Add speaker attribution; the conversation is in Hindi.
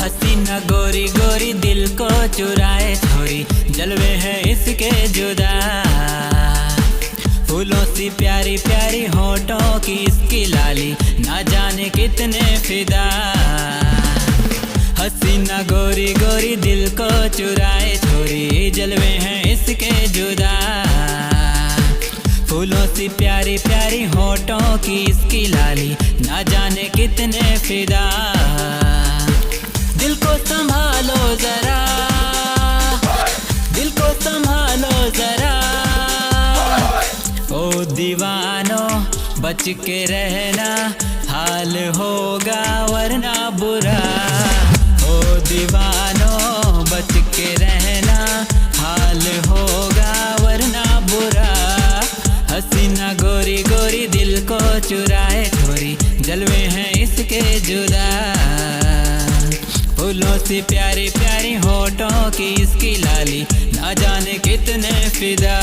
Speaker 1: हसीना गोरी गोरी दिल को चुराए छोरी, जलवे हैं इसके जुदा। फूलों सी प्यारी प्यारी होठों की इसकी लाली, ना जाने कितने फिदा। हसीना गोरी गोरी दिल को चुराए छोरी, जलवे हैं इसके जुदा। फूलों सी प्यारी प्यारी होठों की इसकी लाली, ना जाने कितने फिदा। दिल को संभालो जरा, दिल को संभालो जरा। ओ दीवानो बच के रहना, हाल होगा वरना बुरा। ओ दीवानो बच के रहना, हाल होगा वरना बुरा। हसीना गोरी गोरी दिल को चुराए छोरी, जलवे हैं इसके जुदा। फूलों सी प्यारी प्यारी होठों की इसकी लाली, ना जाने कितने फिदा।